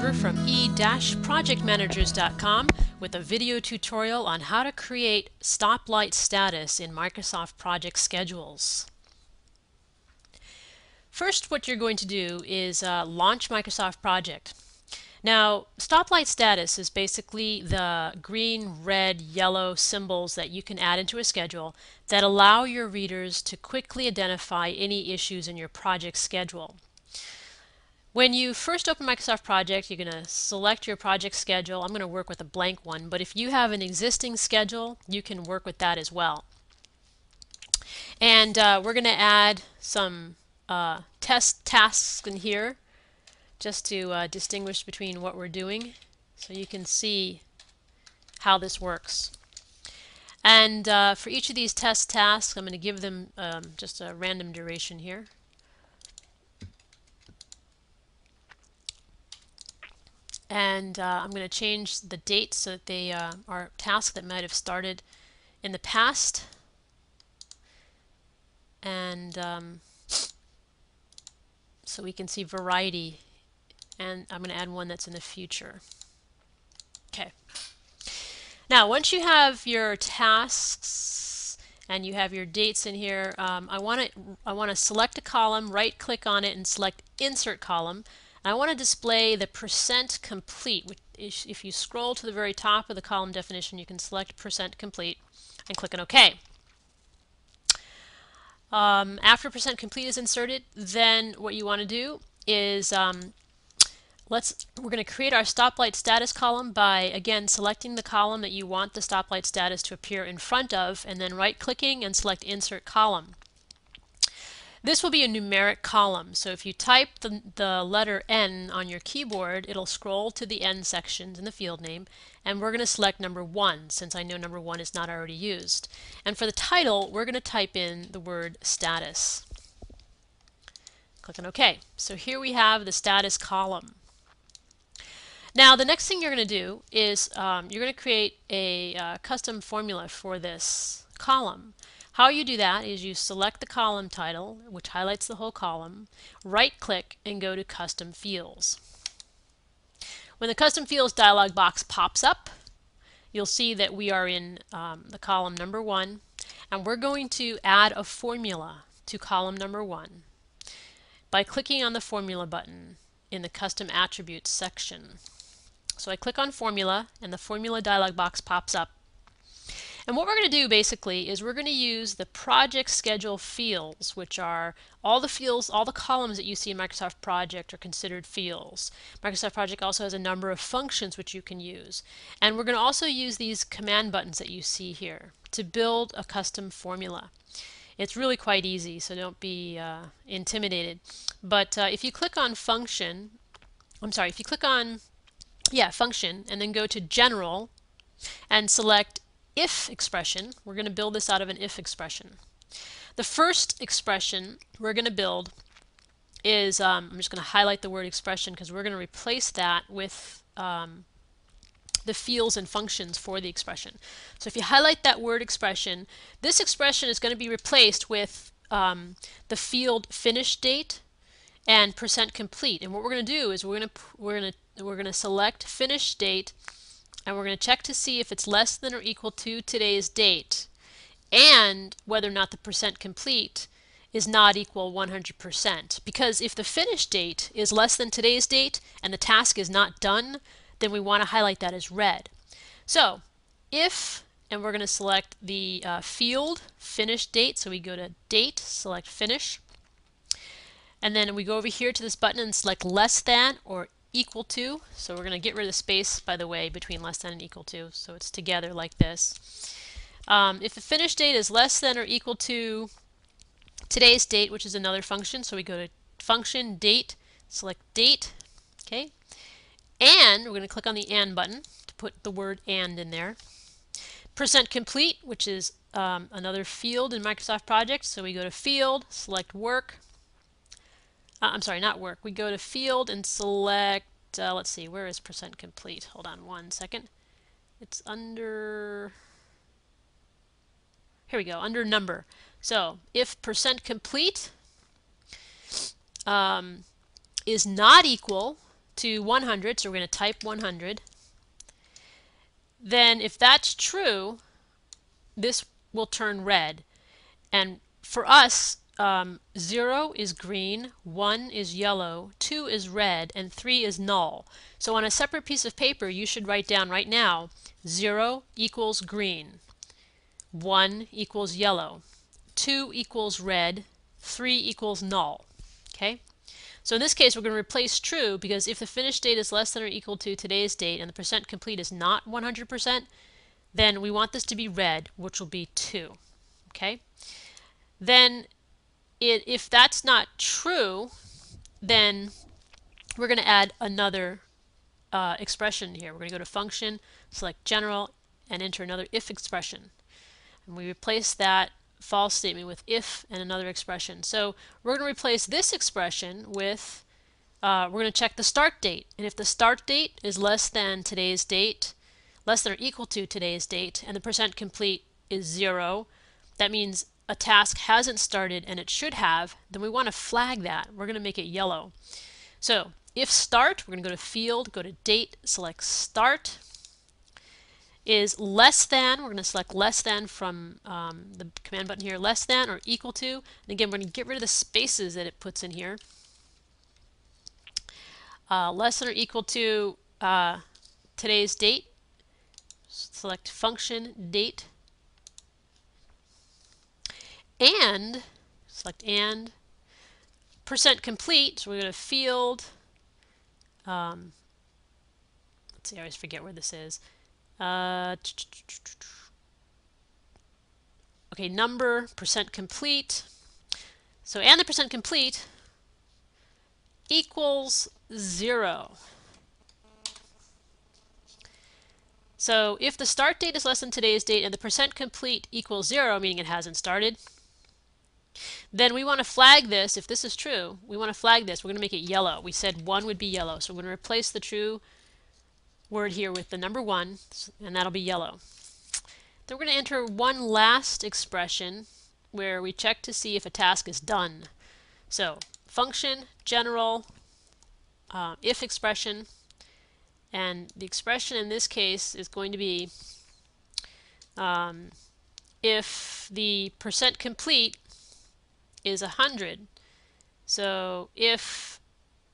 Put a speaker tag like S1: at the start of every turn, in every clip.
S1: Jennifer from e-projectmanagers.com with a video tutorial on how to create stoplight status in Microsoft Project Schedules. First, what you're going to do is launch Microsoft Project. Now, stoplight status is basically the green, red, yellow symbols that you can add into a schedule that allow your readers to quickly identify any issues in your project schedule. When you first open Microsoft Project, you're going to select your project schedule. I'm going to work with a blank one, but if you have an existing schedule, you can work with that as well. And we're going to add some test tasks in here just to distinguish between what we're doing so you can see how this works. And for each of these test tasks, I'm going to give them just a random duration here. And I'm going to change the date so that they are tasks that might have started in the past. And so we can see variety. And I'm going to add one that's in the future. Okay. Now, once you have your tasks and you have your dates in here, I want to select a column, right-click on it, and select Insert Column. I want to display the % complete. If you scroll to the very top of the column definition, you can select % complete and click on OK. After % complete is inserted, then what you want to do is we're going to create our stoplight status column by, again, selecting the column that you want the stoplight status to appear in front of, and then right-clicking and select Insert Column. This will be a numeric column, so if you type the letter N on your keyboard, it'll scroll to the N sections in the field name, and we're going to select number 1 since I know number 1 is not already used. And for the title, we're going to type in the word status. Click on OK. So here we have the status column. Now the next thing you're going to do is you're going to create a custom formula for this column. How you do that is you select the column title, which highlights the whole column, right-click and go to Custom Fields. When the Custom Fields dialog box pops up, you'll see that we are in the column number 1, and we're going to add a formula to column number 1 by clicking on the Formula button in the Custom Attributes section. So I click on Formula, and the Formula dialog box pops up. And what we're going to do basically is we're going to use the project schedule fields, which are all the fields, all the columns that you see in Microsoft Project are considered fields. Microsoft Project also has a number of functions which you can use. And we're going to also use these command buttons that you see here to build a custom formula. It's really quite easy, so don't be intimidated. But if you click on function, if you click on function and then go to General and select if expression, we're going to build this out of an if expression. The first expression we're going to build is, I'm just going to highlight the word expression because we're going to replace that with the fields and functions for the expression. So if you highlight that word expression, this expression is going to be replaced with the field finish date and % complete. And what we're going to do is we're going to select finish date, and we're going to check to see if it's less than or equal to today's date and whether or not the % complete is not equal 100%. Because if the finish date is less than today's date and the task is not done, then we want to highlight that as red. So if, and we're going to select the field finish date, so we go to date, select finish, and then we go over here to this button and select less than or equal to. So we're going to get rid of the space, by the way, between less than and equal to, so it's together like this. If the finish date is less than or equal to today's date, which is another function, so we go to function date, select date, okay, and we're going to click on the and button to put the word and in there. % complete, which is another field in Microsoft Project, so we go to field, select work. Not work. We go to field and select, let's see, where is % complete? Hold on one second. It's under, here we go, under number. So if % complete is not equal to 100, so we're going to type 100. Then if that's true, this will turn red. And for us, 0 is green, 1 is yellow, 2 is red, and 3 is null. So on a separate piece of paper, you should write down right now, 0 equals green, 1 equals yellow, 2 equals red, 3 equals null. Okay? So in this case, we're going to replace true, because if the finished date is less than or equal to today's date and the percent complete is not 100%, then we want this to be red, which will be 2. Okay? Then if that's not true, then we're going to add another expression here. We're going to go to function, select general, and enter another if expression. And we replace that false statement with if and another expression. So we're going to replace this expression with, we're going to check the start date. And if the start date is less than today's date, less than or equal to today's date, and the percent complete is 0, that means a task hasn't started and it should have, then we want to flag that. We're going to make it yellow. So if start, we're going to go to field, go to date, select start, is less than, we're going to select less than from the command button here, less than or equal to, and again we're going to get rid of the spaces that it puts in here. Less than or equal to today's date, select function date, and select and percent complete, so we're going to field, let's see, I always forget where this is. Okay, number, percent complete. So and the percent complete equals 0. So if the start date is less than today's date and the percent complete equals 0, meaning it hasn't started, then we want to flag this. If this is true, we want to flag this. We're going to make it yellow. We said 1 would be yellow, so we're going to replace the true word here with the number 1, and that'll be yellow. Then we're going to enter one last expression where we check to see if a task is done. So function, general, if expression, and the expression in this case is going to be if the percent complete is 100. So if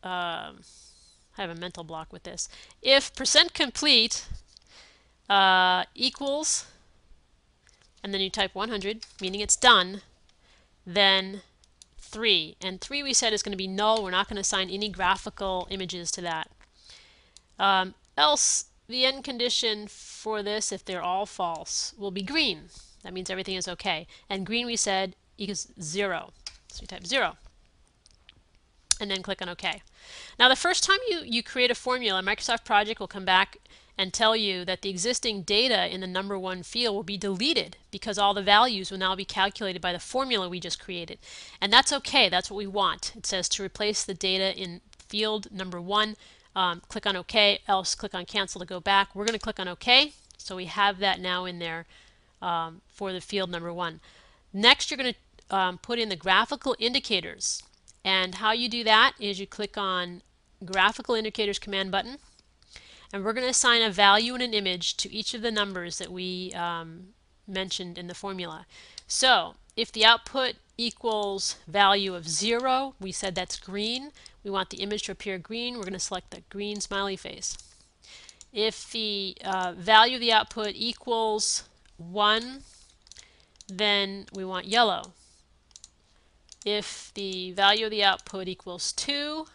S1: I have a mental block with this. If percent complete equals, and then you type 100, meaning it's done, then 3. And 3 we said is going to be null. We're not going to assign any graphical images to that. Else, the end condition for this, if they're all false, will be green. That means everything is okay. And green we said equals 0. So we type 0. And then click on OK. Now the first time you create a formula, Microsoft Project will come back and tell you that the existing data in the number 1 field will be deleted because all the values will now be calculated by the formula we just created. And that's okay, that's what we want. It says to replace the data in field number 1, click on OK, else click on cancel to go back. We're going to click on OK, so we have that now in there for the field number 1. Next you're going to put in the graphical indicators. And how you do that is you click on Graphical Indicators command button, and we're going to assign a value and an image to each of the numbers that we mentioned in the formula. So if the output equals value of 0, we said that's green. We want the image to appear green. We're going to select the green smiley face. If the value of the output equals 1, then we want yellow. If the value of the output equals 2,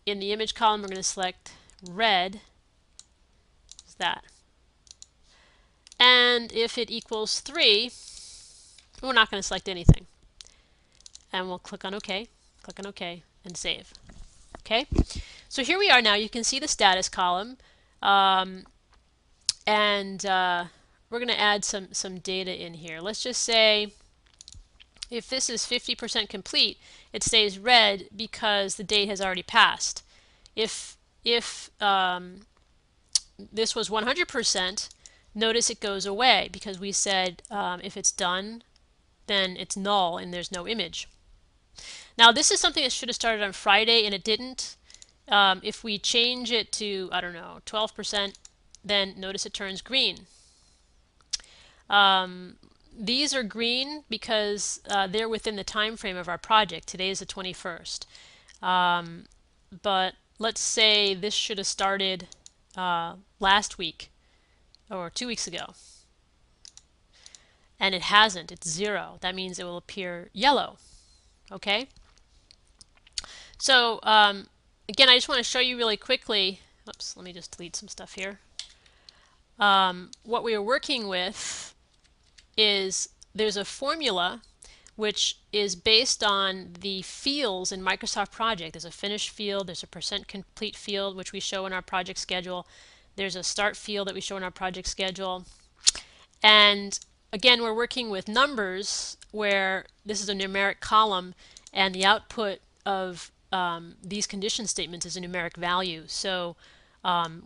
S1: in the image column we're going to select red, is that. And if it equals 3, we're not going to select anything. And we'll click on OK, and save. Okay, so here we are now. You can see the status column, and we're going to add some data in here. Let's just say if this is 50% complete, it stays red because the date has already passed. If this was 100%, notice it goes away because we said if it's done, then it's null and there's no image. Now this is something that should have started on Friday and it didn't. If we change it to, I don't know, 12%, then notice it turns green. These are green because they're within the time frame of our project. Today is the 21st. But let's say this should have started last week or 2 weeks ago, and it hasn't. It's 0. That means it will appear yellow. Okay? So again, I just want to show you really quickly. Oops, let me just delete some stuff here. What we are working with is there's a formula which is based on the fields in Microsoft Project. There's a finish field, there's a percent complete field which we show in our project schedule, there's a start field that we show in our project schedule, and again we're working with numbers where this is a numeric column and the output of these condition statements is a numeric value. So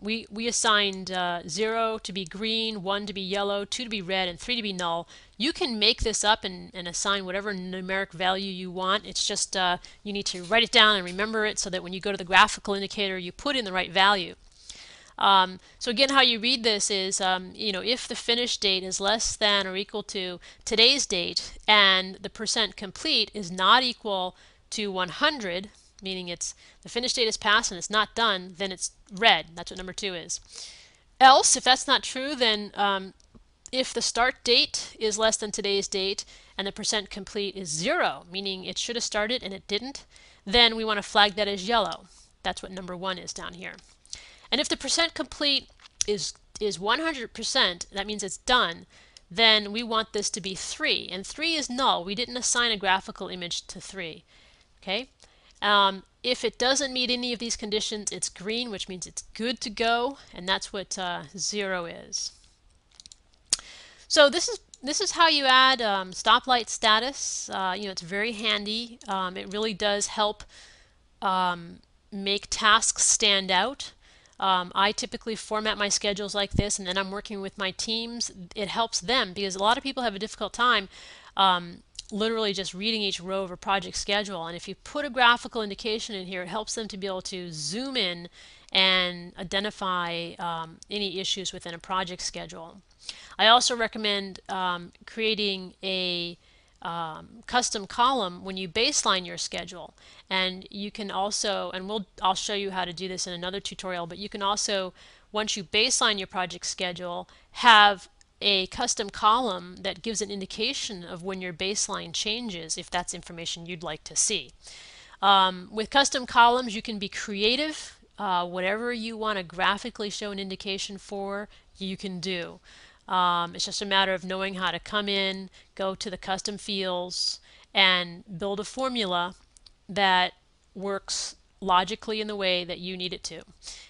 S1: we assigned 0 to be green, 1 to be yellow, 2 to be red, and 3 to be null. You can make this up and assign whatever numeric value you want. It's just you need to write it down and remember it so that when you go to the graphical indicator you put in the right value. So again, how you read this is, if the finish date is less than or equal to today's date and the percent complete is not equal to 100, meaning it's the finish date is passed and it's not done, then it's red. That's what number 2 is. Else, if that's not true, then if the start date is less than today's date and the percent complete is 0, meaning it should have started and it didn't, then we want to flag that as yellow. That's what number 1 is down here. And if the percent complete is 100%, that means it's done, then we want this to be 3. And 3 is null. We didn't assign a graphical image to 3. Okay? If it doesn't meet any of these conditions, it's green, which means it's good to go, and that's what 0 is. So this is how you add stoplight status. It's very handy. It really does help make tasks stand out. I typically format my schedules like this, and then I'm working with my teams. It helps them because a lot of people have a difficult time literally just reading each row of a project schedule, and if you put a graphical indication in here, it helps them to be able to zoom in and identify any issues within a project schedule. I also recommend creating a custom column when you baseline your schedule, and you can also, and I'll show you how to do this in another tutorial, but you can also, once you baseline your project schedule, have a custom column that gives an indication of when your baseline changes if that's information you'd like to see. With custom columns you can be creative. Whatever you want to graphically show an indication for, you can do. It's just a matter of knowing how to come in, go to the custom fields, and build a formula that works logically in the way that you need it to.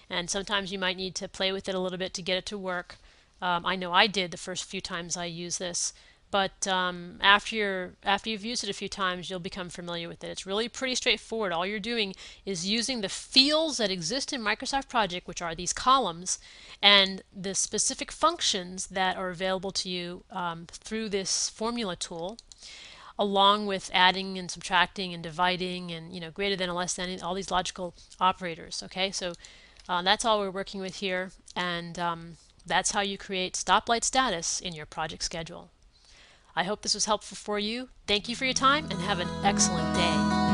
S1: And sometimes you might need to play with it a little bit to get it to work. I know I did the first few times I used this, but after you've used it a few times, you'll become familiar with it. It's really pretty straightforward. All you're doing is using the fields that exist in Microsoft Project, which are these columns, and the specific functions that are available to you through this formula tool, along with adding and subtracting and dividing and greater than or less than, all these logical operators. Okay, so that's all we're working with here, and that's how you create stoplight status in your project schedule. I hope this was helpful for you. Thank you for your time and have an excellent day.